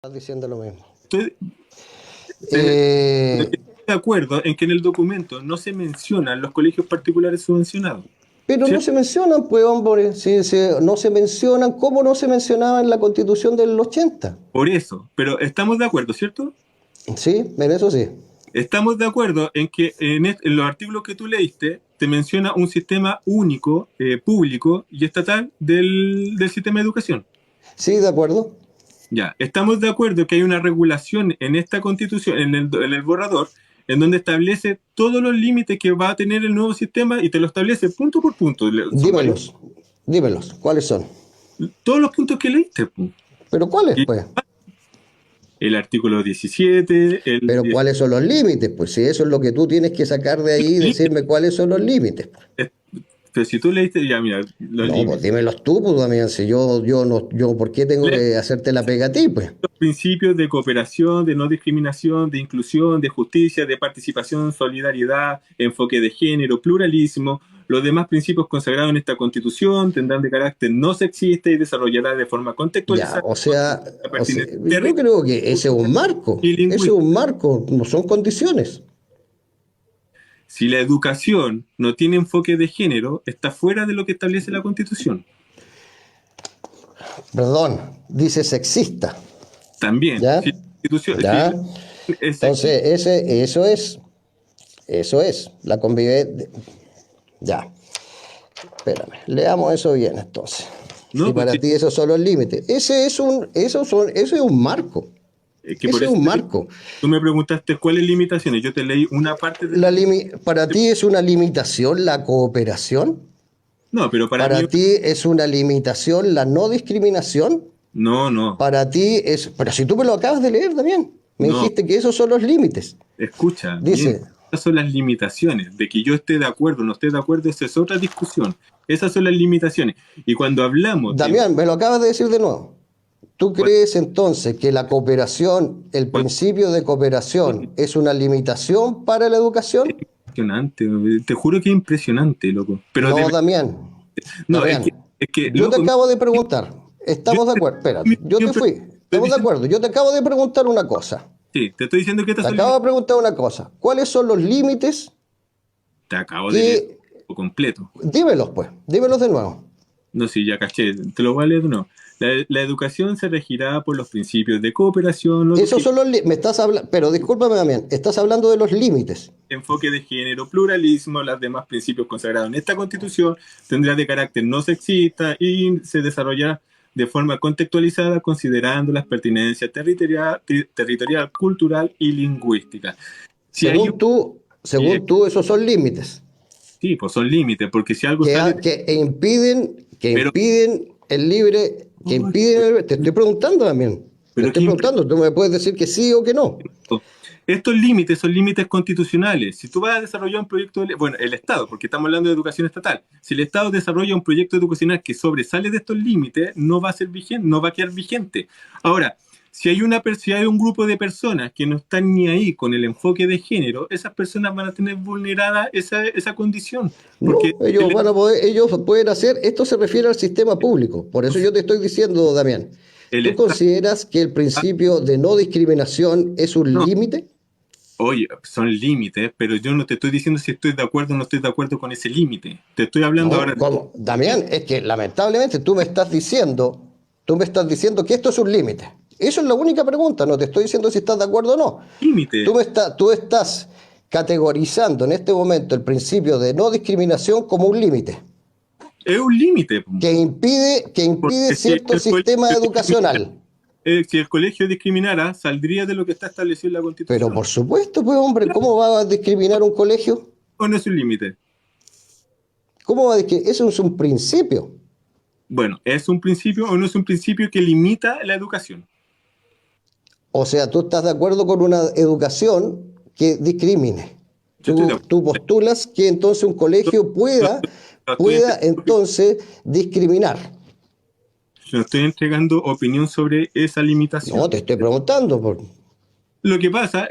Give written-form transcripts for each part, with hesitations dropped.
Estás diciendo lo mismo. Estoy Eh, de acuerdo en que en el documento no se mencionan los colegios particulares subvencionados, pero no ¿cierto? se mencionan, pues hombre, no se mencionan, ¿cómo no se mencionaba en la Constitución del 80? Por eso, pero estamos de acuerdo, ¿cierto? Sí, en eso sí. Estamos de acuerdo en que en los artículos que tú leíste te menciona un sistema único, público y estatal del sistema de educación. Sí, de acuerdo. Ya, estamos de acuerdo que hay una regulación en esta constitución, en el borrador, en donde establece todos los límites que va a tener el nuevo sistema y te lo establece punto por punto. Son varios, Dímelos, ¿cuáles son? todos los puntos que leíste, pu. ¿Pero cuáles, Y pues? el artículo 17, el ¿Pero 10, cuáles son los límites? Pues si eso es lo que tú tienes que sacar de ahí, decirme cuáles son los límites, pues. pero si tú leíste, ya mira, los No, pues límites. dímelos tú, pues, Damián, si yo no, ¿por qué tengo que hacerte la pega a ti, pues? Los principios de cooperación, de no discriminación, de inclusión, de justicia, de participación, solidaridad, enfoque de género, pluralismo. Los demás principios consagrados en esta Constitución tendrán de carácter no sexista y desarrollará de forma Ya, contextualizada la o sea, pertinencia yo territorial creo que y ese es lingüística. un marco, no son condiciones. Si la educación no tiene enfoque de género, está fuera de lo que establece la Constitución. Perdón, dice sexista, También, ¿ya? si la Constitución ¿Ya? es sexista, Entonces, eso es, la convivencia. Ya, espérame, leamos eso bien entonces. Si ¿no? Pues, para ti esos son los límites, eso es un marco, que por ese es eso un marco. tú me preguntaste cuáles limitaciones. Yo te leí una parte de... ¿Para ti es una limitación la cooperación? No, pero para mí... ¿Para ti es una limitación la no discriminación? No, no, Para ti es... Pero si tú me lo acabas de leer también, me no. dijiste que esos son los límites. Escucha, bien. Dice, Esas son las limitaciones. De que yo esté de acuerdo o no esté de acuerdo, esa es otra discusión. Esas son las limitaciones. Y cuando hablamos de... Damián, me lo acabas de decir de nuevo. ¿Tú crees entonces que la cooperación, el principio de cooperación, es una limitación para la educación? Impresionante, te juro que es impresionante, loco. Pero de No, verdad, Damián. no, Damián, es que, yo te loco, acabo de preguntar. yo ¿Estamos de acuerdo? mi Espérate, yo te opinión, pero fui. estoy Estamos de diciendo, acuerdo. Yo te acabo de preguntar una cosa. sí, te estoy diciendo que estas Te son acabo de limitaciones. preguntar una cosa. ¿Cuáles son los límites Te acabo de leer que... por completo. Dímelos, pues. Dímelos de nuevo. No, sí, ya caché, te lo voy a leer, no. La educación se regirá por los principios de cooperación, no Esos son discriminación, los... Me estás hablando... Pero discúlpame, Damián. Estás hablando de los límites. enfoque de género, pluralismo, los demás principios consagrados en esta Constitución tendrá de carácter no sexista y se desarrollará de forma contextualizada considerando las pertinencias territorial, cultural y lingüística. Si hay un, sí, Según tú, esos son límites sí, pues son límites, porque si algo sale, que pero, impiden el libre, que impiden te estoy preguntando también. Te pero estoy ¿qué preguntando, tú me puedes decir que sí o que no. estos límites son límites constitucionales. Si tú vas a desarrollar un proyecto de ley, bueno, el Estado, porque estamos hablando de educación estatal, si el Estado desarrolla un proyecto educacional que sobresale de estos límites, no va a ser vigente, no va a quedar vigente. Ahora, si hay un grupo de personas que no están ni ahí con el enfoque de género, esas personas van a tener vulnerada esa condición, porque No, ellos pueden hacer, esto se refiere al sistema público. Por eso yo te estoy diciendo, Damián, el ¿tú Estado, consideras que el principio de no discriminación es un no, límite? oye, son límites, pero yo no te estoy diciendo si estoy de acuerdo o no estoy de acuerdo con ese límite. Te estoy hablando No, ahora ¿cómo? Damián, es que lamentablemente tú me estás diciendo que esto es un límite. Eso es la única pregunta, no te estoy diciendo si estás de acuerdo o no. límite. Tú estás categorizando en este momento el principio de no discriminación como un límite Es un límite, que impide porque si cierto el sistema colegio educacional. si el colegio discriminara, saldría de lo que está establecido en la Pero Constitución. por supuesto, pues hombre, ¿cómo va a discriminar un colegio? ¿O no es un límite? ¿Cómo va a discriminar? Eso es un principio. Bueno, ¿es un principio o no es un principio que limita la educación? O sea, tú estás de acuerdo con una educación que discrimine. Yo estoy de Tú postulas que entonces un colegio acuerdo. pueda entonces discriminar. Yo estoy entregando opinión sobre esa No, limitación. te estoy preguntando. Lo que pasa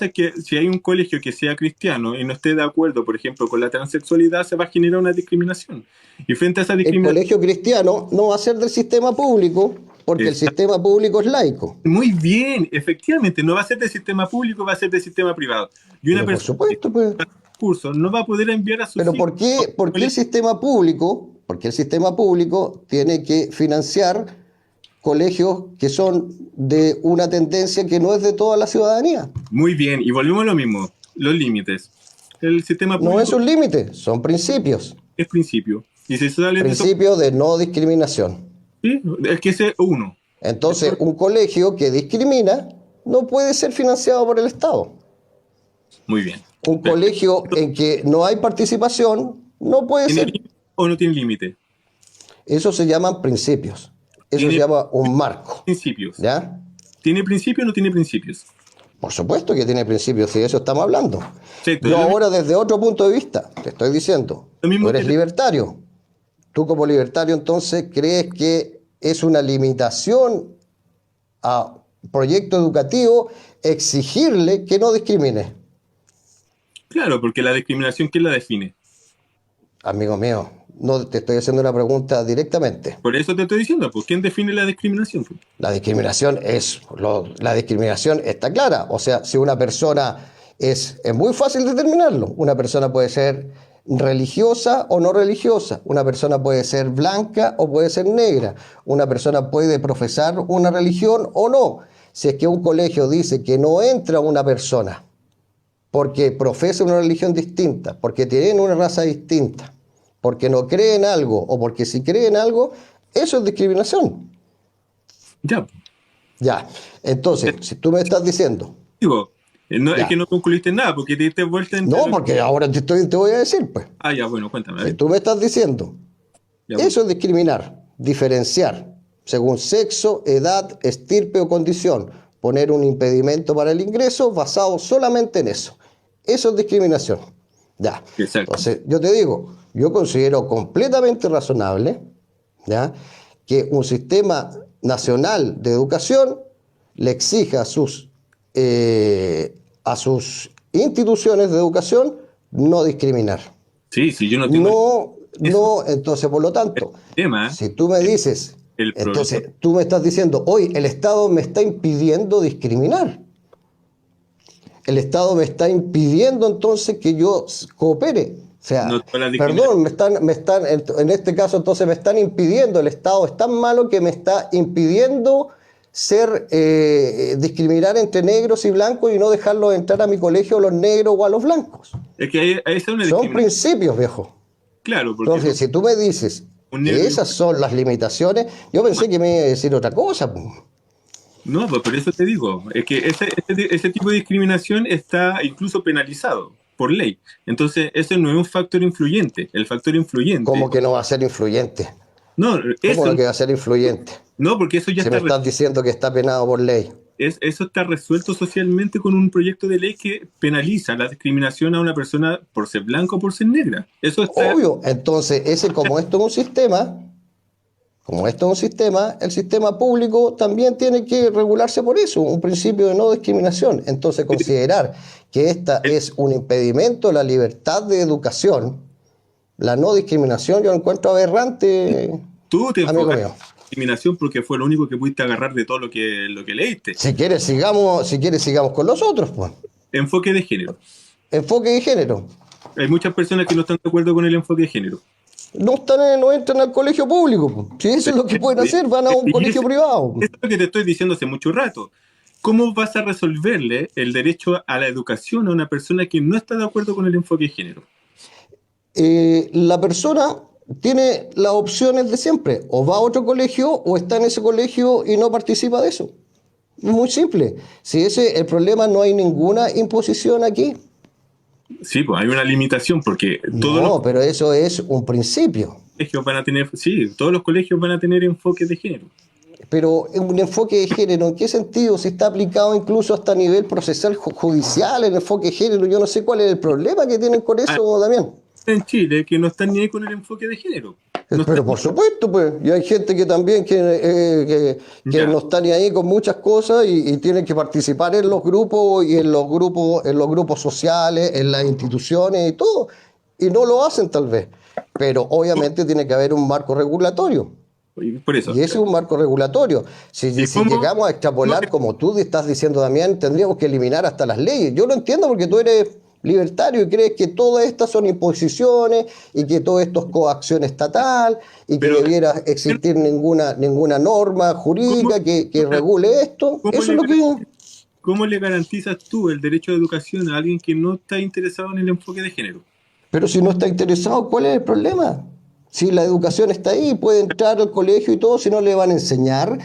es que si hay un colegio que sea cristiano y no esté de acuerdo, por ejemplo, con la transexualidad, se va a generar una discriminación. Y frente a esa El discriminación, colegio cristiano no va a ser del sistema público, porque el Está sistema público es laico. muy bien, efectivamente, no va a ser del sistema público, va a ser del sistema privado. Y una Pero por persona que supuesto, pues. está en curso no va a poder enviar a sus Pero hijos. por qué el sistema público? Porque el sistema público tiene que financiar colegios que son de una tendencia que no es de toda la ciudadanía. Muy bien, y volvemos a lo mismo, los límites. El sistema No es público un límite, son principios. es principio. Y si sale de eso, Principios de no discriminación. sí, es que ese es uno. Entonces, un colegio que discrimina no puede ser financiado por el Estado. Muy bien. Un colegio en que no hay participación no puede ¿Tiene ser. límite o no tiene límite? Eso se llaman principios. Eso se Tiene llama un marco. principios. ¿Ya? ¿Tiene principios o no tiene principios? Por supuesto que tiene principios, si de eso estamos hablando. Exacto, Yo es ahora desde otro punto de vista, te estoy diciendo, lo mismo tú eres que- libertario. Tú como libertario entonces crees que es una limitación a proyecto educativo exigirle que no discrimine. Claro, porque la discriminación, ¿quién la define? Amigo mío, no te estoy haciendo una pregunta directamente. Por eso te estoy diciendo, pues, ¿quién define la discriminación? La discriminación la discriminación está clara. O sea, si una persona es muy fácil determinarlo. Una persona puede ser religiosa o no religiosa. Una persona puede ser blanca o puede ser negra. Una persona puede profesar una religión o no. Si es que un colegio dice que no entra una persona porque profesa una religión distinta, porque tiene una raza distinta, porque no cree en algo o porque si cree en algo, eso es discriminación. Ya, Ya, entonces, si tú me estás diciendo, digo, no, ya, es que no concluiste nada, porque te diste vuelta entre no, porque ahora te voy a decir, pues, Ah, ya, bueno, cuéntame. a si ver. tú me estás diciendo, Ya, bueno. eso es discriminar, diferenciar, según sexo, edad, estirpe o condición, poner un impedimento para el ingreso basado solamente en eso. Eso es discriminación. Ya, Exacto. entonces, yo te digo, yo considero completamente razonable, ¿ya?, que un sistema nacional de educación le exija a sus instituciones de educación no discriminar. Sí, sí, yo no tengo No, entonces, por lo tanto, tema. si tú me dices, El entonces problema. tú me estás diciendo, hoy el Estado me está impidiendo discriminar. El Estado me está impidiendo entonces que yo coopere. O sea, No toda la discriminación. perdón, en este caso entonces me están impidiendo, el Estado es tan malo que me está impidiendo discriminar entre negros y blancos y no dejarlos entrar a mi colegio a los negros o a los blancos. Es que ahí está una Son discriminación. principios, viejo. Claro, porque Entonces, si tú me dices un que negro- esas son las limitaciones, yo pensé que me iba a decir otra cosa. no, pues por eso te digo, es que ese tipo de discriminación está incluso penalizado por ley. Entonces, ese no es un factor influyente. El factor influyente. ¿Cómo que no va a ser influyente? No, ¿Cómo eso, no que va a ser influyente? no, porque eso ya Si me está, estás diciendo que está penado por ley. eso está resuelto socialmente con un proyecto de ley que penaliza la discriminación a una persona por ser blanca o por ser negra. Eso está. Obvio. Entonces, como esto es un sistema, el sistema público también tiene que regularse por eso, un principio de no discriminación. Entonces, considerar que esta es un impedimento a la libertad de educación, la no discriminación, yo lo encuentro aberrante, Tú te amigo enfocas mío. en la discriminación porque fue lo único que pudiste agarrar de todo lo que leíste. Si quieres, sigamos con los otros, pues. Enfoque de género. Enfoque de género. Hay muchas personas que no están de acuerdo con el enfoque de género. No entran al colegio público, pues. Si eso es lo que pueden hacer, van a un Y colegio privado. Eso es lo que te estoy diciendo hace mucho rato. ¿Cómo vas a resolverle el derecho a la educación a una persona que no está de acuerdo con el enfoque de género? La persona tiene las opciones de siempre, o va a otro colegio o está en ese colegio y no participa de eso. Muy simple. Si ese es el problema, no hay ninguna imposición aquí. Sí, pues hay una limitación porque todos los No, pero eso es un principio. colegios van a tener, sí, todos los colegios van a tener enfoques de género. Pero un enfoque de género, ¿en qué sentido? Si está aplicado incluso hasta a nivel procesal judicial, el enfoque de género, yo no sé cuál es el problema que tienen con eso, Damián. En Chile que no están ni ahí con el enfoque de género. No Pero están- por supuesto, pues, y hay gente que también que Ya. no está ni ahí con muchas cosas y tiene que participar en los grupos y en los grupos sociales, en las instituciones y todo, y no lo hacen tal vez. Pero obviamente tiene que haber un marco regulatorio. Por eso. Y ese es un marco regulatorio. ¿Y Si cómo? llegamos a extrapolar, como tú estás diciendo, Damián, tendríamos que eliminar hasta las leyes. Yo lo entiendo porque tú eres libertario y crees que todas estas son imposiciones y que todo esto es coacción estatal y que Pero, debiera existir ninguna norma ¿cómo, jurídica que regule esto. cómo Eso es le, lo que... cómo le garantizas tú el derecho a educación a alguien que no está interesado en el enfoque de género? Pero si no está interesado, ¿cuál es el problema? Si la educación está ahí, puede entrar al colegio y todo, si no le van a enseñar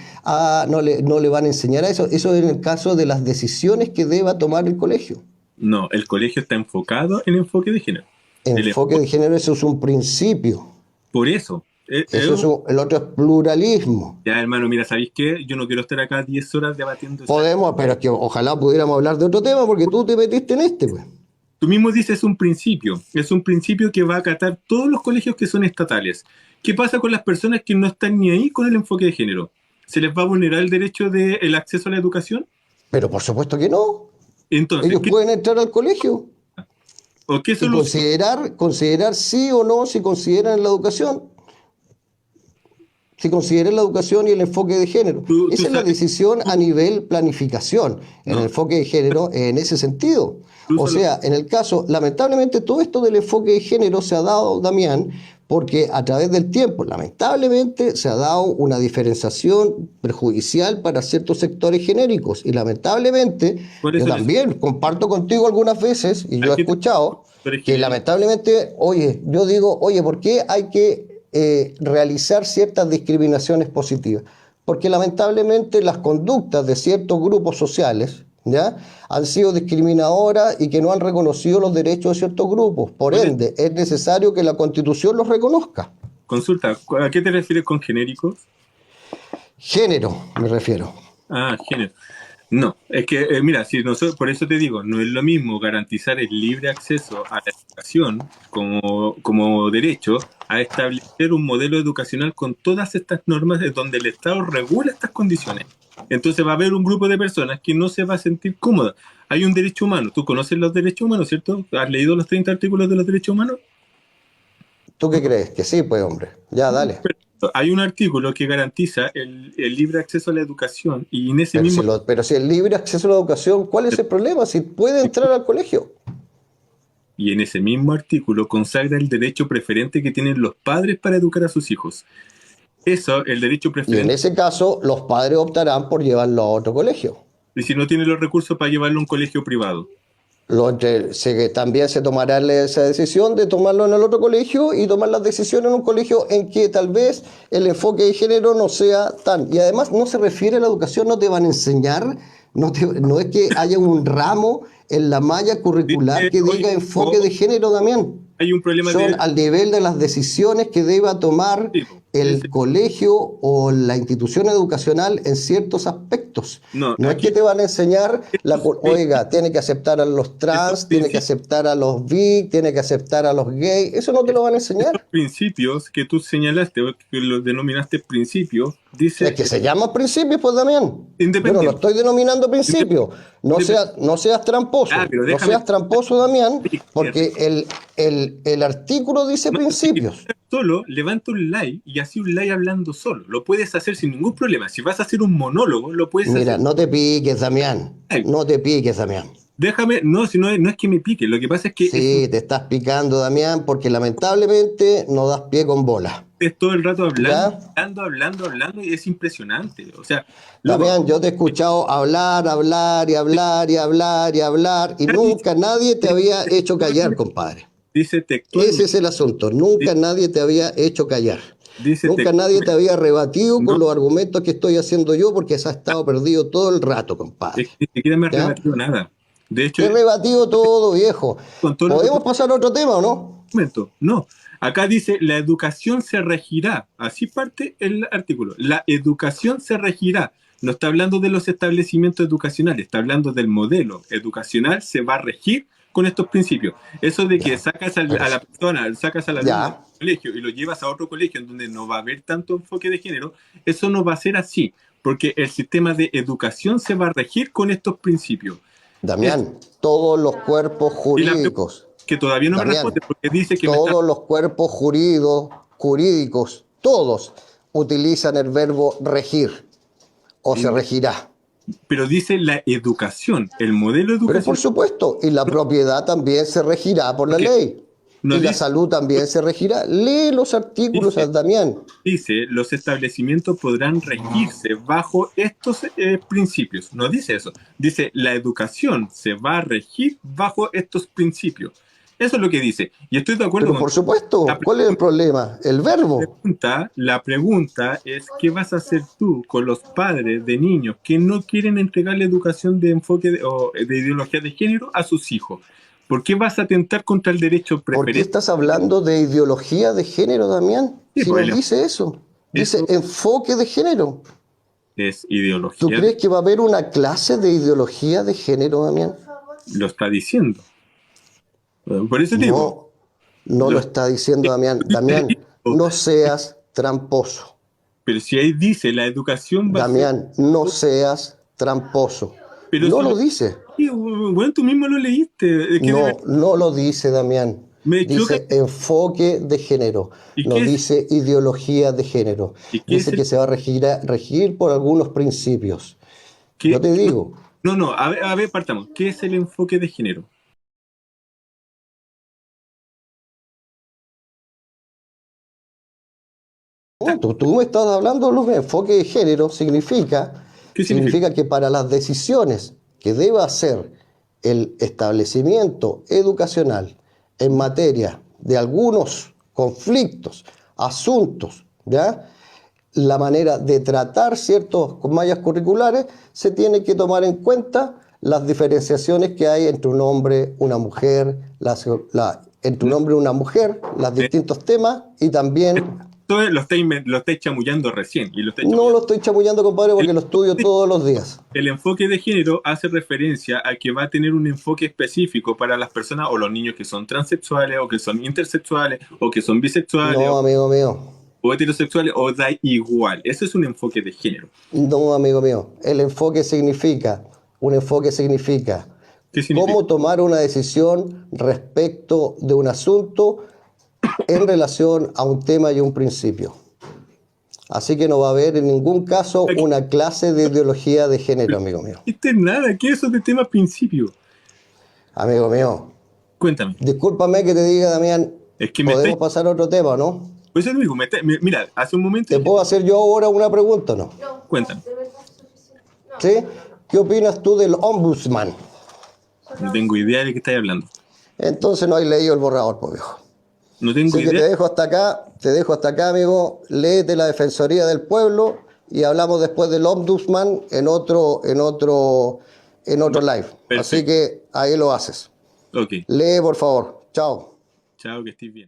no le van a enseñar a eso. Eso es en el caso de las decisiones que deba tomar el colegio. No, el colegio está enfocado en enfoque de género. El Enfoque de enfoque, género, eso es un principio. por eso. Eso es el otro es pluralismo. Ya, hermano, mira, ¿sabéis qué? Yo no quiero estar acá 10 horas debatiendo esa. Podemos, pero es que ojalá pudiéramos hablar de otro tema porque tú te metiste en este, pues. Tú mismo dices es un principio que va a acatar todos los colegios que son estatales. ¿Qué pasa con las personas que no están ni ahí con el enfoque de género? ¿Se les va a vulnerar el derecho del acceso a la educación? Pero por supuesto que no. Entonces, Ellos pueden entrar al colegio ¿o qué y solución? considerar sí o no si consideran la educación. Si consideran la educación y el enfoque de género. Tú Esa es la sabes, decisión a nivel planificación, el no, enfoque de género en ese sentido. O incluso sea, en el caso, lamentablemente todo esto del enfoque de género se ha dado, Damián, porque a través del tiempo, lamentablemente, se ha dado una diferenciación perjudicial para ciertos sectores genéricos. Y lamentablemente, por yo eso también comparto contigo algunas veces, y yo he aquí escuchado, sectores que genéricos. lamentablemente, oye, yo digo, oye, ¿por qué hay que realizar ciertas discriminaciones positivas? Porque lamentablemente las conductas de ciertos grupos sociales, ¿ya?, han sido discriminadoras y que no han reconocido los derechos de ciertos grupos. Por Por eso, ende, es necesario que la Constitución los reconozca. consulta, ¿a qué te refieres con genéricos? Género, me refiero. Ah, género. No, es que, mira, si nosotros, por eso te digo, no es lo mismo garantizar el libre acceso a la educación como derecho a establecer un modelo educacional con todas estas normas de donde el Estado regula estas condiciones. Entonces va a haber un grupo de personas que no se va a sentir cómoda. Hay un derecho humano. Tú conoces los derechos humanos, ¿cierto? ¿Has leído los 30 artículos de los derechos humanos? ¿Tú qué crees? Que sí, pues hombre. Ya, dale. Hay un artículo que garantiza el libre acceso a la educación y en ese mismo Pero si el libre acceso a la educación, ¿cuál es el problema? Si puede entrar al colegio. Y en ese mismo artículo consagra el derecho preferente que tienen los padres para educar a sus hijos. Eso, el derecho Y en preferente, ese caso, los padres optarán por llevarlo a otro colegio. y si no tiene los recursos para llevarlo a un colegio privado. También se tomará esa decisión de tomarlo en el otro colegio y tomar las decisiones en un colegio en que tal vez el enfoque de género no sea tan. Y además no se refiere a la educación, no te van a enseñar, no es que haya un ramo en la malla curricular Dice, que oye, diga enfoque de género, Damián. hay un problema Son de... al nivel de las decisiones que deba tomar el colegio o la institución educacional en ciertos aspectos. No, No es aquí que te van a enseñar, oiga, tiene que aceptar a los estos trans, tiene que principios, aceptar a los bi, tiene que aceptar a los gays, eso no te lo van a estos enseñar. principios que tú señalaste, o que los denominaste principios, dice Es que se llaman principios, pues Damián. Yo no lo independiente. estoy denominando principios. No seas Ah, tramposo, pero no déjame... seas tramposo, Damián, porque el artículo dice No, si quieres principios. hablar solo, levanta un like y así un like hablando solo. Lo puedes hacer sin ningún problema. Si vas a hacer un monólogo, lo puedes Mira, hacer. no te piques, Damián. Live. No te piques, Damián. Déjame, no, si no, no es que me pique, lo que pasa es que Sí, te estás picando, Damián, porque lamentablemente no das pie con bola. es todo el rato hablando, ¿Ya? hablando y es impresionante. O sea, loco, Damián, yo te he escuchado hablar, hablar y hablar y hablar y hablar y nunca nadie te había hecho callar, compadre. dice Ese textualmente, es el asunto. Nunca nadie te había hecho callar. dice Nunca nadie te textualmente, había rebatido no, con los argumentos que estoy haciendo yo porque has estado perdido todo el rato, compadre. es que ni siquiera me ha ¿Ya? rebatido nada. De hecho, Te he rebatido todo, viejo. con todo lo que ¿Podemos pasar a otro tema o no? momento. No, acá dice, la educación se regirá. Así parte el artículo. La educación se regirá. No está hablando de los establecimientos educacionales, está hablando del modelo educacional, se va a regir con estos principios. Eso de que Ya, sacas pero a la persona, sacas al alumno del ya, colegio y lo llevas a otro colegio en donde no va a haber tanto enfoque de género, eso no va a ser así, porque el sistema de educación se va a regir con estos principios. Es, Damián, todos los cuerpos y la pregunta jurídicos, que todavía no me Damián, responde porque dice que me está... todos los cuerpos jurídicos, todos utilizan el verbo regir o se regirá. Pero dice la educación, el modelo Pero por educacional. supuesto, y la propiedad también se regirá por la Porque ley. no Y la dice, salud también se regirá. Lee los artículos, dice, Damián. dice, los establecimientos podrán regirse bajo estos principios. No dice eso. Dice, la educación se va a regir bajo estos principios. Eso es lo que dice. Y estoy de acuerdo Pero con por supuesto, ¿cuál es el problema? El verbo. la pregunta es, ¿qué vas a hacer tú con los padres de niños que no quieren entregarle educación de enfoque o de ideología de género a sus hijos? ¿Por qué vas a atentar contra el derecho ¿Por qué preferente? estás hablando de ideología de género, Damián? Sí, Si pues, no dice eso. Dice eso enfoque de género. es ¿Tú ideología, crees que va a haber una clase de ideología de género, Damián? lo está diciendo. Por eso digo, No lo lo- está diciendo Damián. Damián, no seas tramposo. pero si ahí dice la educación va a ser, Damián, no seas tramposo. pero No si lo dice. bueno, tú mismo lo leíste, No, no lo dice Damián. me choca. Dice enfoque de género. ¿Y No qué es, dice ideología de género. y qué es Dice que se va a regir por algunos principios. Yo te digo, no, a ver, partamos. ¿Qué es el enfoque de género? tú me estás hablando de enfoque de género, ¿Qué significa? significa que para las decisiones que deba hacer el establecimiento educacional en materia de algunos conflictos, asuntos, ¿ya? La manera de tratar ciertos mallas curriculares, se tiene que tomar en cuenta las diferenciaciones que hay entre un hombre, una mujer, entre un hombre y una mujer, los distintos temas y también... Todo lo estáis chamullando recién. Y lo estáis No chamullando. lo estoy chamullando, compadre, porque lo estudio todos los días. El enfoque de género hace referencia a que va a tener un enfoque específico para las personas o los niños que son transexuales o que son intersexuales o que son bisexuales No, amigo mío. o heterosexuales o da igual. Eso es un enfoque de género. No, amigo mío. Un enfoque significa ¿Qué significa? cómo tomar una decisión respecto de un asunto en relación a un tema y un principio. Así que no va a haber en ningún caso una clase de ideología de género, amigo mío. Esto es nada. ¿Qué es eso de tema principio? Amigo mío, Cuéntame. discúlpame que te diga, Damián, Es que me podemos estáis. pasar a otro tema, ¿no? Pues eso digo, mira, hace un momento. ¿Te puedo hacer yo ahora una pregunta, no? Cuéntame. ¿Sí? ¿Qué opinas tú del ombudsman? No tengo idea de qué estáis hablando. Entonces no hay leído el borrador, pues viejo. No tengo Así que idea. te dejo hasta acá, amigo. Léete la Defensoría del Pueblo y hablamos después del ombudsman en otro live. Perfecto. Así que ahí lo haces. Ok. Lee, por favor. Chao. Chao, que estés bien.